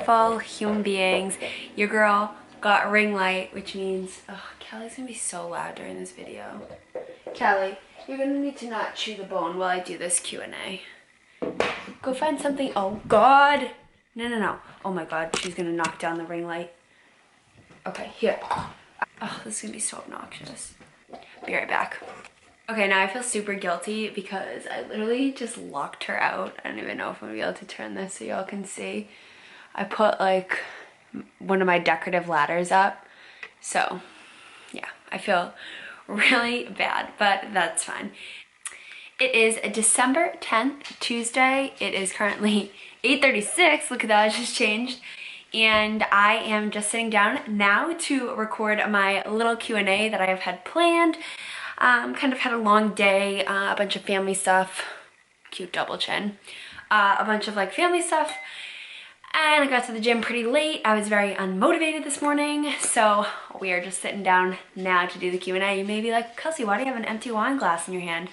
beautiful human beings. Your girl got a ring light, which means, oh, Kelly's gonna be so loud during this video. Kelly, you're gonna need to not chew the bone while I do this Q&A. Go find something. Oh God. No. Oh my God, she's gonna knock down the ring light. Okay, here. Oh, this is gonna be so obnoxious. Be right back. Okay, now I feel super guilty because I literally just locked her out. I don't even know if I'm gonna be able to turn this so y'all can see. I put like one of my decorative ladders up. So yeah, I feel really bad, but that's fine. It is December 10th, Tuesday. It is currently 8:36. Look at that, it just changed. And I am just sitting down now to record my little Q&A that I have had planned. Kind of had a long day, a bunch of family stuff, cute double chin, a bunch of like family stuff, and I got to the gym pretty late. I was very unmotivated this morning, so we are just sitting down now to do the Q&A. You may be like, Kelsey, why do you have an empty wine glass in your hand?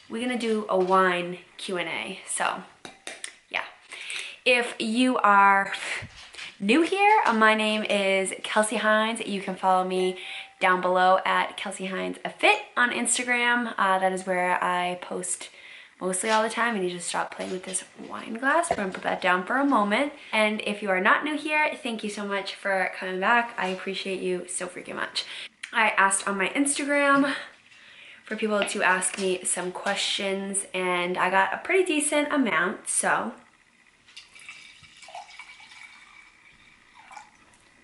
We're gonna do a wine Q&A, so yeah. If you are new here, my name is Kelsey Hines. You can follow me down below at Kelsey Hines Fit on Instagram. That is where I post mostly all the time. I need to stop playing with this wine glass. We're gonna put that down for a moment. And if you are not new here, thank you so much for coming back. I appreciate you so freaking much. I asked on my Instagram for people to ask me some questions and I got a pretty decent amount, so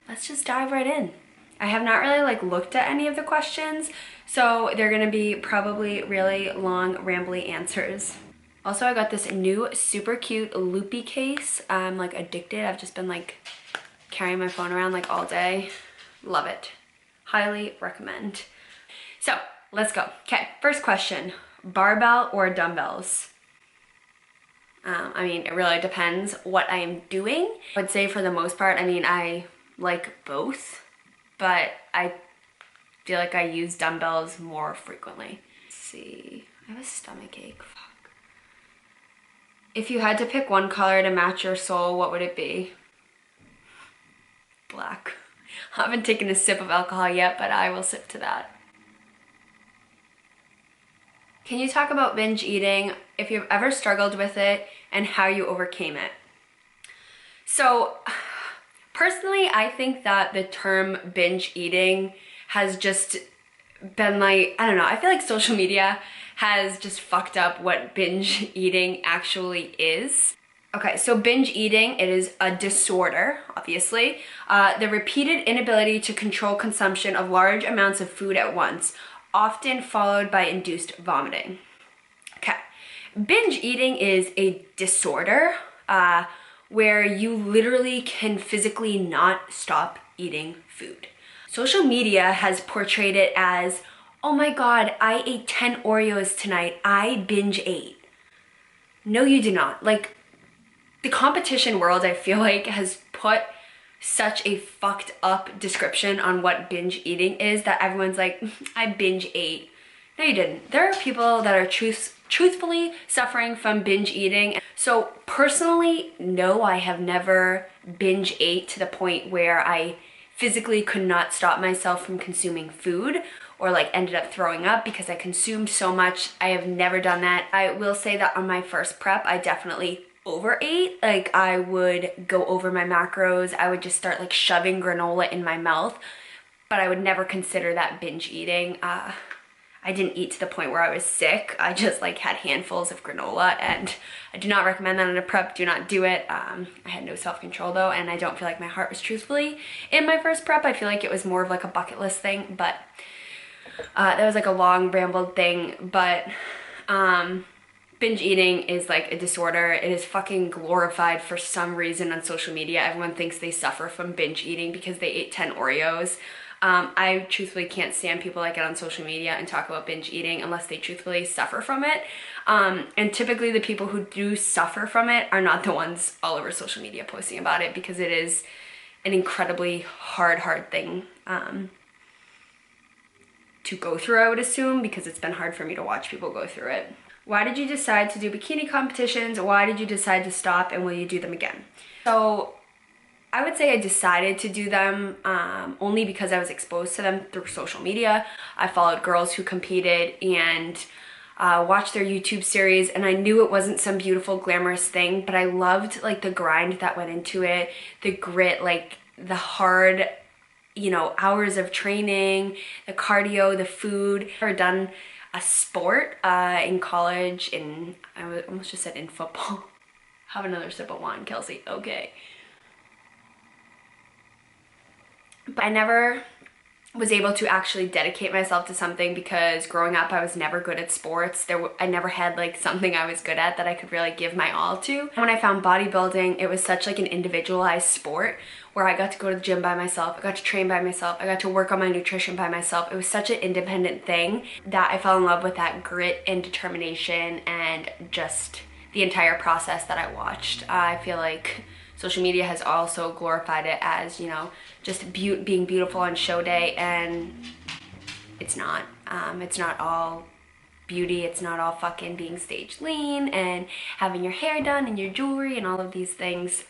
let's just dive right in. I have not really like looked at any of the questions, so they're gonna be probably really long, rambly answers. Also, I got this new super cute loopy case. I'm like addicted. I've just been like carrying my phone around like all day. Love it. Highly recommend. So let's go. Okay, first question, barbell or dumbbells? I mean, it really depends what I am doing. I would say for the most part, I mean, I like both, but I feel like I use dumbbells more frequently. Let's see, I have a stomach ache, fuck. If you had to pick one color to match your soul, what would it be? Black. I haven't taken a sip of alcohol yet, but I will sip to that. Can you talk about binge eating, if you've ever struggled with it, and how you overcame it? So, personally, I think that the term binge eating has just been like, I don't know, I feel like social media has just fucked up what binge eating actually is. Okay, so binge eating, it is a disorder, obviously. The repeated inability to control consumption of large amounts of food at once, often followed by induced vomiting. Okay, binge eating is a disorder where you literally can physically not stop eating food. Social media has portrayed it as, oh my God, I ate 10 Oreos tonight, I binge ate. No, you do not. Like, the competition world, I feel like, has put such a fucked up description on what binge eating is that everyone's like, I binge ate. No, you didn't. There are people that are truthfully suffering from binge eating. So personally, no, I have never binge ate to the point where I physically could not stop myself from consuming food or like ended up throwing up because I consumed so much. I have never done that. I will say that on my first prep, I definitely overate. Like, I would go over my macros. I would just start like shoving granola in my mouth, but I would never consider that binge eating. I didn't eat to the point where I was sick. I just like had handfuls of granola, and I do not recommend that on a prep. Do not do it. I had no self-control though, and I don't feel like my heart was truthfully in my first prep. I feel like it was more of like a bucket list thing, but that was like a long rambled thing. But binge eating is like a disorder. It is fucking glorified for some reason on social media. Everyone thinks they suffer from binge eating because they ate 10 Oreos. I truthfully can't stand people that get on social media and talk about binge eating unless they truthfully suffer from it. And typically the people who do suffer from it are not the ones all over social media posting about it, because it is an incredibly hard thing to go through, I would assume, because it's been hard for me to watch people go through it. Why did you decide to do bikini competitions? Why did you decide to stop, and will you do them again? So I would say I decided to do them only because I was exposed to them through social media. I followed girls who competed and watched their YouTube series, and I knew it wasn't some beautiful glamorous thing, but I loved like the grind that went into it, the grit, like the hard, you know, hours of training, the cardio, the food. I've never done a sport in college, I almost just said in football. Have another sip of wine, Kelsey. Okay. But I never was able to actually dedicate myself to something because growing up I was never good at sports. I never had like something I was good at that I could really give my all to. When I found bodybuilding, it was such like an individualized sport where I got to go to the gym by myself, I got to train by myself, I got to work on my nutrition by myself. It was such an independent thing that I fell in love with that grit and determination and just the entire process that I watched. I feel like social media has also glorified it as, you know, just being beautiful on show day, and it's not. It's not all beauty. It's not all fucking being stage lean and having your hair done and your jewelry and all of these things.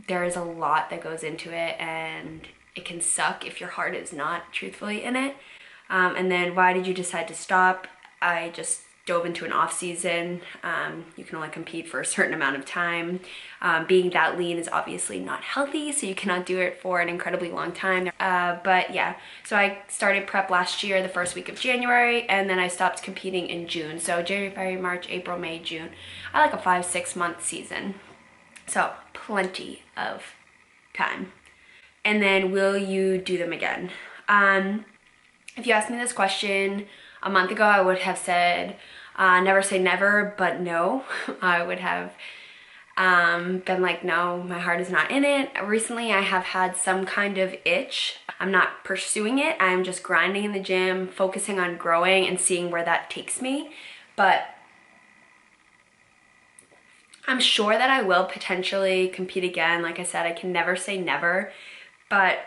There is a lot that goes into it, and it can suck if your heart is not truthfully in it. And then why did you decide to stop? I just dove into an off season. You can only compete for a certain amount of time. Being that lean is obviously not healthy, so you cannot do it for an incredibly long time. But yeah, so I started prep last year, the first week of January, and then I stopped competing in June. So January, February, March, April, May, June. I like a 5-6 month season. So plenty of time. And then will you do them again? If you asked me this question a month ago, I would have said never say never, but no. I would have been like, no, my heart is not in it. Recently, I have had some kind of itch. I'm not pursuing it. I'm just grinding in the gym, focusing on growing and seeing where that takes me. But I'm sure that I will potentially compete again. Like I said, I can never say never, but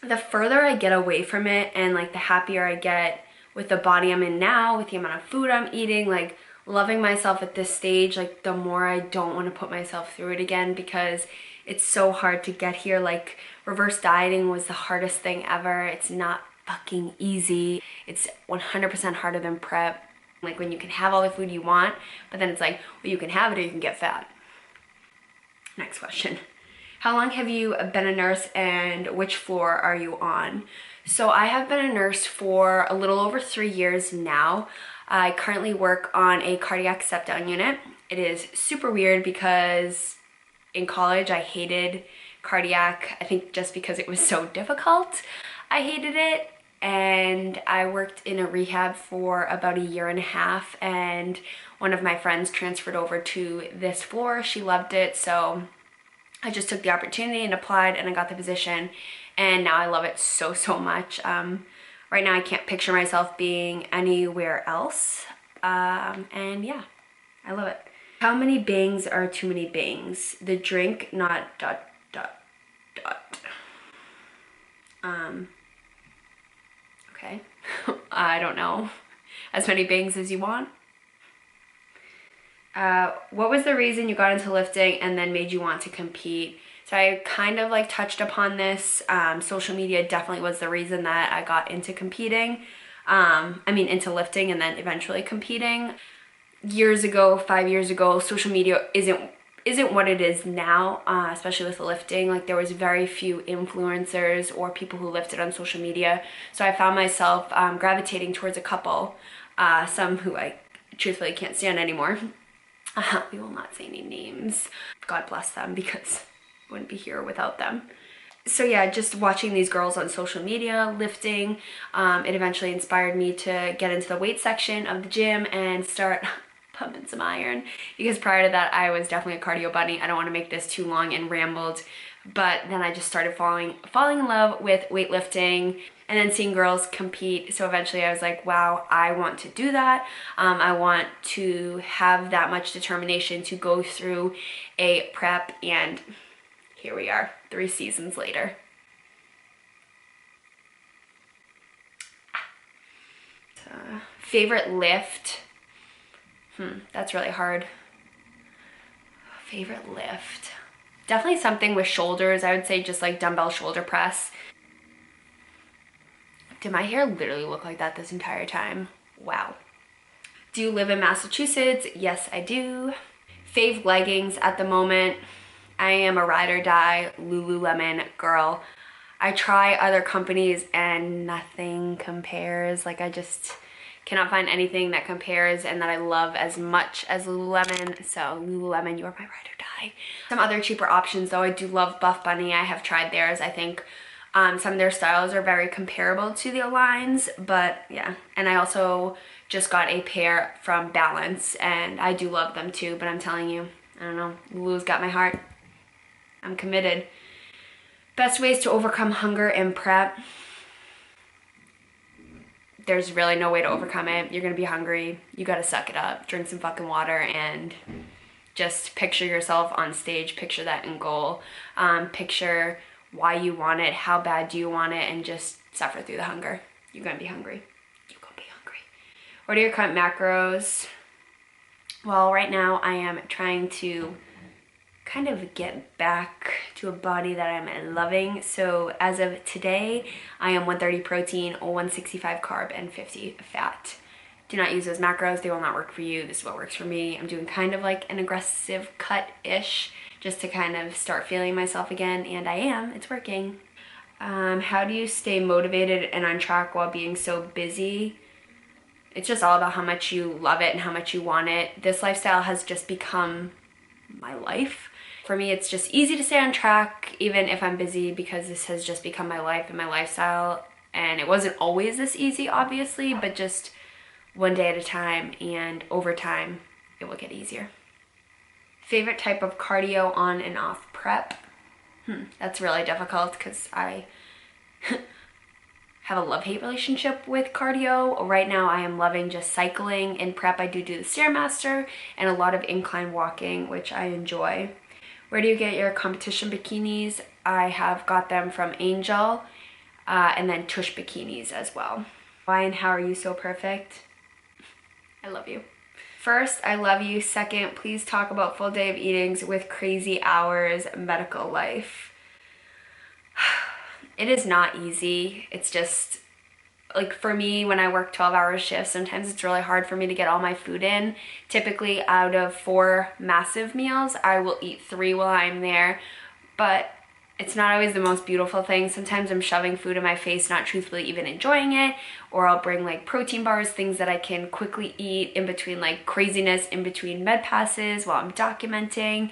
the further I get away from it and like the happier I get with the body I'm in now, with the amount of food I'm eating, like loving myself at this stage, like the more I don't want to put myself through it again, because it's so hard to get here. Like reverse dieting was the hardest thing ever. It's not fucking easy. It's 100% harder than prep. Like when you can have all the food you want, but then it's like, well, you can have it or you can get fat. Next question. How long have you been a nurse and which floor are you on? So I have been a nurse for a little over 3 years now. I currently work on a cardiac step-down unit. It is super weird because in college I hated cardiac, I think just because it was so difficult. I hated it, and I worked in a rehab for about 1.5 years, and one of my friends transferred over to this floor. She loved it, so I just took the opportunity and applied, and I got the position, and now I love it so, so much. Right now I can't picture myself being anywhere else, and yeah, I love it. How many bangs are too many bangs? The drink, not ... Okay, I don't know. As many bangs as you want. What was the reason you got into lifting and then made you want to compete? So I kind of like touched upon this. Social media definitely was the reason that I got into competing. Into lifting and then eventually competing. Years ago, 5 years ago, social media isn't what it is now, especially with lifting. Like there was very few influencers or people who lifted on social media. So I found myself gravitating towards a couple, some who I truthfully can't stand anymore. We will not say any names. God bless them, because I wouldn't be here without them. So yeah, just watching these girls on social media lifting, it eventually inspired me to get into the weight section of the gym and start pumping some iron, because prior to that I was definitely a cardio bunny. I don't want to make this too long and rambled, but then I just started falling in love with weightlifting and then seeing girls compete. So eventually I was like, wow, I want to do that. I want to have that much determination to go through a prep, and here we are 3 seasons later. Favorite lift? That's really hard. Favorite lift? Definitely something with shoulders. I would say just like dumbbell shoulder press. Did my hair literally look like that this entire time? Wow. Do you live in Massachusetts? Yes, I do. Fave leggings at the moment. I am a ride or die Lululemon girl. I try other companies and nothing compares. Like I just cannot find anything that compares and that I love as much as Lululemon. So Lululemon, you are my ride or die. Some other cheaper options though. I do love Buff Bunny. I have tried theirs. I think some of their styles are very comparable to the Aligns, but yeah. And I also just got a pair from Balance and I do love them too, but I'm telling you, I don't know, Lulu's got my heart. I'm committed. Best ways to overcome hunger and prep. There's really no way to overcome it. You're gonna be hungry. You gotta suck it up. Drink some fucking water and just picture yourself on stage. Picture that end goal. Picture why you want it, how bad do you want it, and just suffer through the hunger. You're gonna be hungry. You're gonna be hungry. What are your current macros? Well, right now I am trying to kind of get back to a body that I'm loving. So as of today, I am 130 protein, 165 carb, and 50 fat. Do not use those macros. They will not work for you. This is what works for me. I'm doing kind of like an aggressive cut-ish just to kind of start feeling myself again, and I am. It's working. How do you stay motivated and on track while being so busy? It's just all about how much you love it and how much you want it. This lifestyle has just become my life. For me, it's just easy to stay on track even if I'm busy because this has just become my life and my lifestyle. And it wasn't always this easy, obviously, but just one day at a time, and over time, it will get easier. Favorite type of cardio on and off prep? That's really difficult because I have a love-hate relationship with cardio. Right now I am loving just cycling. In prep I do the Stairmaster and a lot of incline walking, which I enjoy. Where do you get your competition bikinis? I have got them from Angel and then Tush bikinis as well. Why and how are you so perfect? I love you. First, I love you. Second, please talk about full day of eatings with crazy hours, medical life. It is not easy. It's just, like for me, when I work 12-hour shifts, sometimes it's really hard for me to get all my food in. Typically, out of 4 massive meals, I will eat 3 while I'm there, but it's not always the most beautiful thing. Sometimes I'm shoving food in my face, not truthfully even enjoying it, or I'll bring like protein bars, things that I can quickly eat in between like craziness, in between med passes while I'm documenting.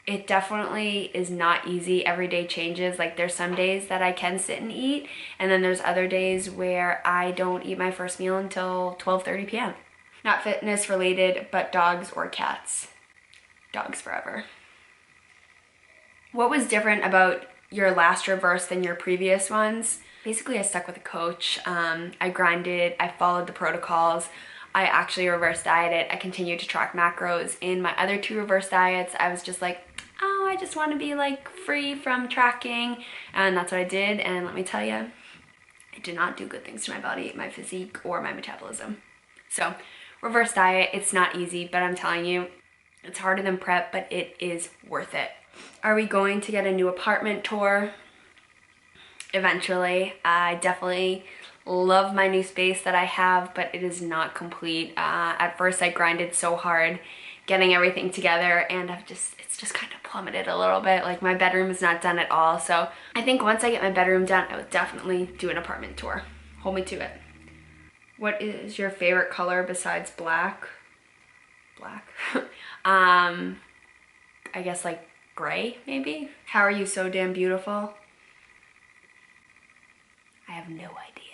It definitely is not easy. Every day changes. Like there's some days that I can sit and eat, and then there's other days where I don't eat my first meal until 12:30 p.m. Not fitness related, but dogs or cats. Dogs forever. What was different about your last reverse than your previous ones? Basically, I stuck with a coach. I grinded, I followed the protocols. I actually reverse dieted. I continued to track macros. In my other 2 reverse diets, I was just like, oh, I just want to be like free from tracking. And that's what I did. And let me tell you, I did not do good things to my body, my physique, or my metabolism. So reverse diet, it's not easy, but I'm telling you, it's harder than prep, but it is worth it. Are we going to get a new apartment tour? Eventually. I definitely love my new space that I have, but it is not complete. At first I grinded so hard getting everything together, and it's just kind of plummeted a little bit. Like my bedroom is not done at all. So I think once I get my bedroom done, I would definitely do an apartment tour. Hold me to it. What is your favorite color besides black? Black? I guess like gray, maybe? How are you so damn beautiful? I have no idea.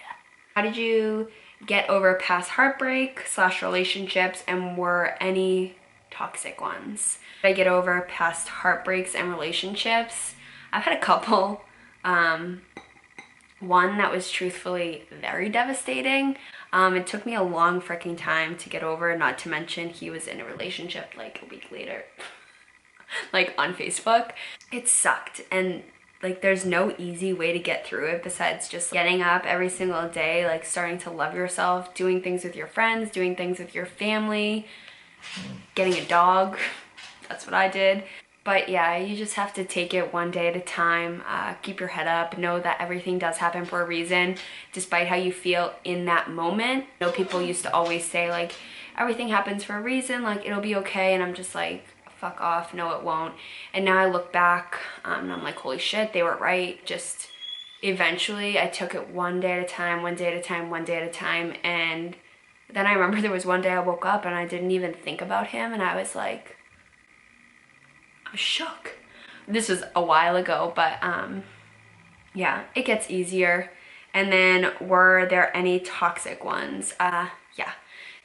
How did you get over past heartbreak / relationships, and were any toxic ones? Did I get over past heartbreaks and relationships? I've had a couple. One that was truthfully very devastating. It took me a long freaking time to get over, not to mention he was in a relationship like a week later. Like on Facebook. It sucked, and like there's no easy way to get through it besides just getting up every single day, like starting to love yourself, doing things with your friends, doing things with your family, getting a dog. That's what I did. But yeah, you just have to take it one day at a time, keep your head up, know that everything does happen for a reason, despite how you feel in that moment. You know, people used to always say like, everything happens for a reason, like it'll be okay, and I'm just like, fuck off, no it won't. And now I look back and I'm like, holy shit, they were right. Just eventually I took it one day at a time, one day at a time, one day at a time, and then I remember there was one day I woke up and I didn't even think about him, and I was like, I was shook. This was a while ago, but yeah, it gets easier. And then, were there any toxic ones? Yeah,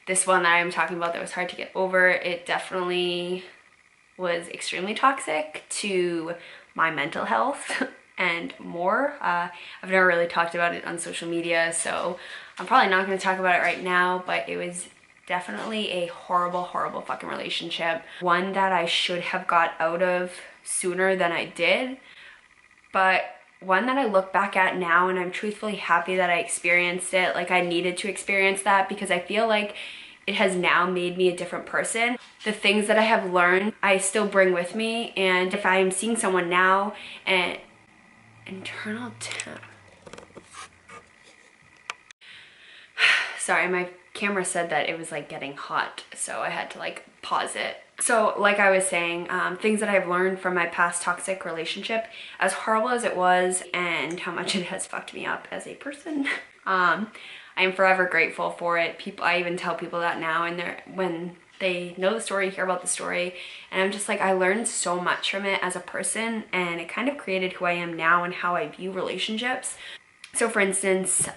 this one that I'm talking about that was hard to get over, it definitely was extremely toxic to my mental health and more. I've never really talked about it on social media, so I'm probably not going to talk about it right now, but it was definitely a horrible, horrible fucking relationship. One that I should have got out of sooner than I did, but one that I look back at now and I'm truthfully happy that I experienced it. Like, I needed to experience that because I feel like it has now made me a different person. The things that I have learned, I still bring with me, and if I am seeing someone now and internal temp. Sorry, my camera said that it was like getting hot, so I had to like pause it. So like I was saying, things that I've learned from my past toxic relationship, as horrible as it was and how much it has fucked me up as a person, I am forever grateful for it. I even tell people that now, and when they know the story, hear about the story, and I'm just like, I learned so much from it as a person, and it kind of created who I am now and how I view relationships. So for instance,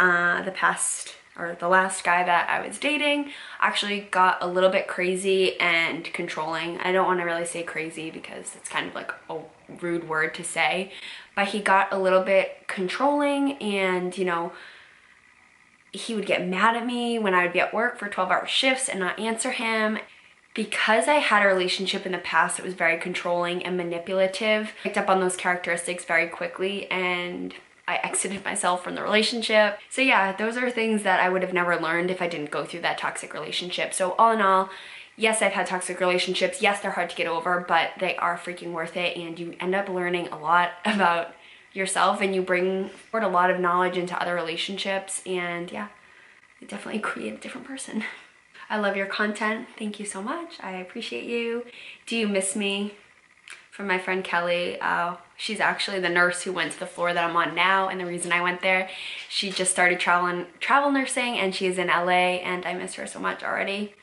the last guy that I was dating actually got a little bit crazy and controlling. I don't want to really say crazy because it's kind of like a rude word to say, but he got a little bit controlling, and you know, he would get mad at me when I would be at work for 12-hour shifts and not answer him. Because I had a relationship in the past that was very controlling and manipulative, I picked up on those characteristics very quickly, and I exited myself from the relationship. So yeah, those are things that I would have never learned if I didn't go through that toxic relationship. So all in all, yes, I've had toxic relationships. Yes, they're hard to get over, but they are freaking worth it, and you end up learning a lot about yourself, and you bring forward a lot of knowledge into other relationships, and yeah, you definitely create a different person. I love your content. Thank you so much. I appreciate you. Do you miss me? From my friend Kelly. She's actually the nurse who went to the floor that I'm on now, and the reason I went there, she just started travel nursing, and she is in LA, and I miss her so much already.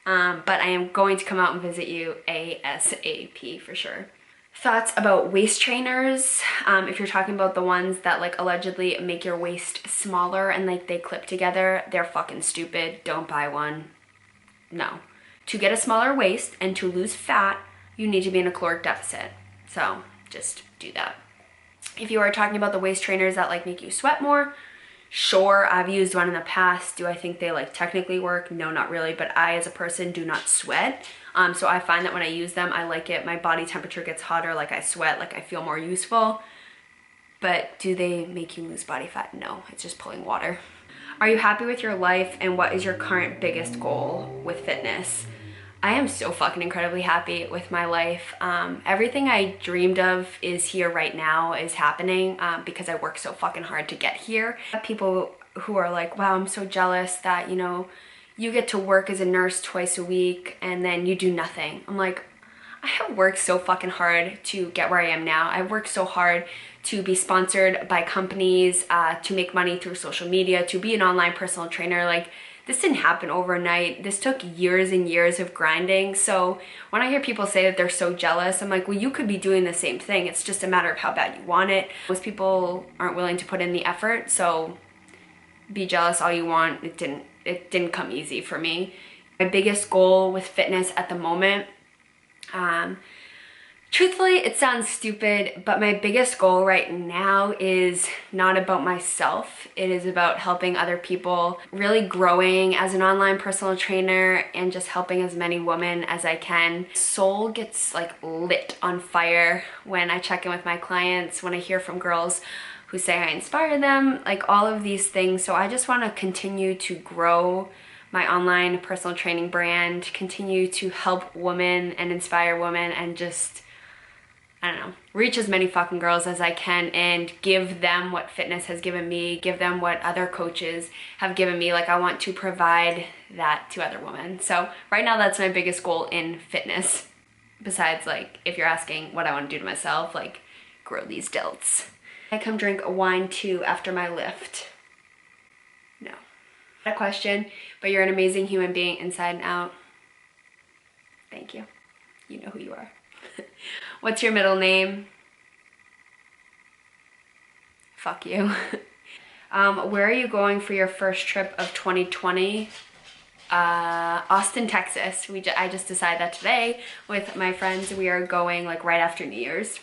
But I am going to come out and visit you ASAP for sure. Thoughts about waist trainers? If you're talking about the ones that like allegedly make your waist smaller and like they clip together, they're fucking stupid. Don't buy one. No. To get a smaller waist and to lose fat, you need to be in a caloric deficit. So just do that. If you are talking about the waist trainers that like make you sweat more, sure, I've used one in the past. Do I think they like technically work? No, not really, but I as a person do not sweat. So I find that when I use them, I like it. My body temperature gets hotter, like I sweat, like I feel more useful. But do they make you lose body fat? No, it's just pulling water. Are you happy with your life, and what is your current biggest goal with fitness? I am so fucking incredibly happy with my life. Everything I dreamed of is here right now, is happening because I worked so fucking hard to get here. People who are like, wow, I'm so jealous that, you know, you get to work as a nurse twice a week and then you do nothing. I'm like, I have worked so fucking hard to get where I am now. I've worked so hard to be sponsored by companies, to make money through social media, to be an online personal trainer. Like, this didn't happen overnight. This took years and years of grinding. So when I hear people say that they're so jealous, I'm like, well, you could be doing the same thing. It's just a matter of how bad you want it. Most people aren't willing to put in the effort, so be jealous all you want. It didn't come easy for me. My biggest goal with fitness at the moment, truthfully, it sounds stupid, but my biggest goal right now is not about myself. It is about helping other people, really growing as an online personal trainer and just helping as many women as I can. Soul gets like lit on fire when I check in with my clients, when I hear from girls who say I inspire them, like all of these things. So I just want to continue to grow my online personal training brand, continue to help women and inspire women, and just I don't know, reach as many fucking girls as I can and give them what fitness has given me, give them what other coaches have given me. Like, I want to provide that to other women. So right now that's my biggest goal in fitness. Besides, like, if you're asking what I want to do to myself, like, grow these dilts. I come drink a wine too after my lift. No. Not a question, but you're an amazing human being inside and out. Thank you. You know who you are. What's your middle name? Fuck you. Where are you going for your first trip of 2020? Austin, Texas. I just decided that today with my friends. We are going like right after New Year's.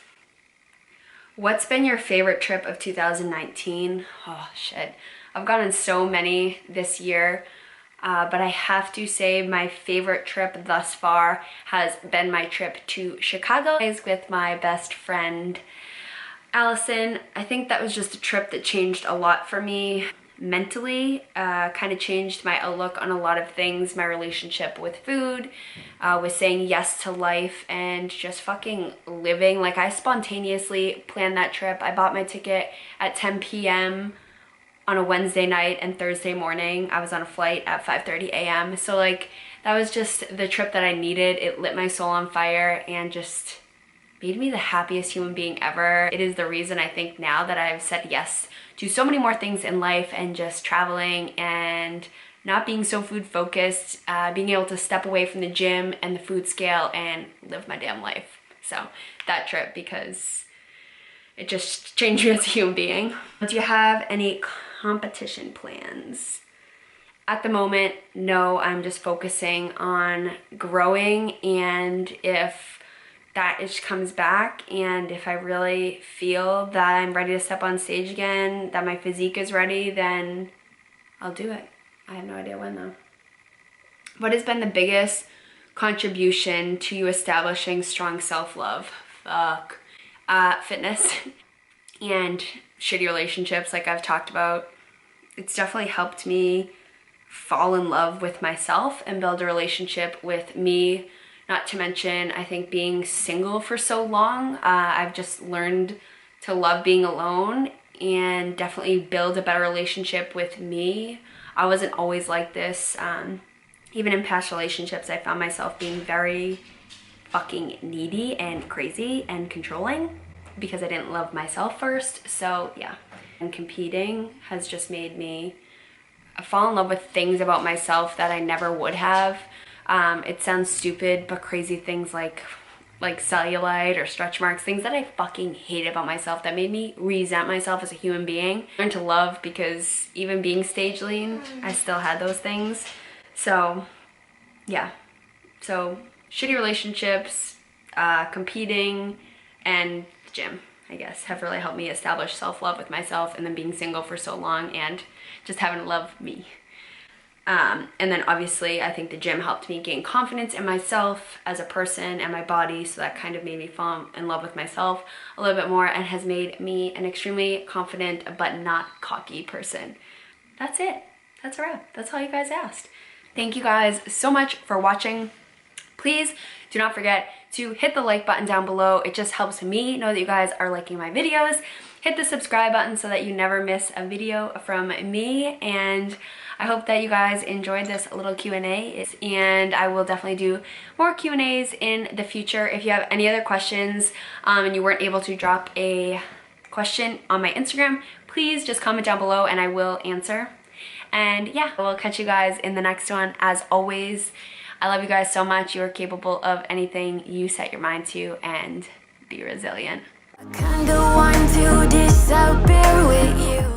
What's been your favorite trip of 2019? Oh shit. I've gone on so many this year. But I have to say my favorite trip thus far has been my trip to Chicago with my best friend Allison. I think that was just a trip that changed a lot for me mentally, kind of changed my outlook on a lot of things, my relationship with food, with saying yes to life and just fucking living. Like, I spontaneously planned that trip. I bought my ticket at 10 p.m. on a Wednesday night, and Thursday morning I was on a flight at 5:30 a.m. So like, that was just the trip that I needed. It lit my soul on fire and just made me the happiest human being ever. It is the reason I think now that I've said yes to so many more things in life, and just traveling and not being so food focused, being able to step away from the gym and the food scale and live my damn life. So that trip, because it just changed me as a human being. Do you have any competition plans? At the moment, no. I'm just focusing on growing, and if that itch comes back and if I really feel that I'm ready to step on stage again, that my physique is ready, then I'll do it. I have no idea when though. What has been the biggest contribution to you establishing strong self-love? Fitness and shitty relationships, like I've talked about. It's definitely helped me fall in love with myself and build a relationship with me. Not to mention, I think being single for so long, I've just learned to love being alone and definitely build a better relationship with me. I wasn't always like this. Even in past relationships, I found myself being very fucking needy and crazy and controlling because I didn't love myself first. So yeah, and competing has just made me fall in love with things about myself that I never would have. It sounds stupid, but crazy things like cellulite or stretch marks, things that I fucking hate about myself that made me resent myself as a human being. I learned to love, because even being stage lean, I still had those things. So yeah, so shitty relationships, competing, and the gym, I guess, have really helped me establish self-love with myself, and then being single for so long and just having to love me. And then obviously I think the gym helped me gain confidence in myself as a person and my body, so that kind of made me fall in love with myself a little bit more and has made me an extremely confident but not cocky person. That's it. That's a wrap. That's all you guys asked. Thank you guys so much for watching. Please do not forget to hit the like button down below. It just helps me know that you guys are liking my videos. Hit the subscribe button so that you never miss a video from me, and I hope that you guys enjoyed this little Q&A, and I will definitely do more Q&As in the future. If you have any other questions and you weren't able to drop a question on my Instagram, please just comment down below and I will answer. And yeah, I will catch you guys in the next one. As always, I love you guys so much. You are capable of anything you set your mind to, and be resilient. I kinda want to disappear with you.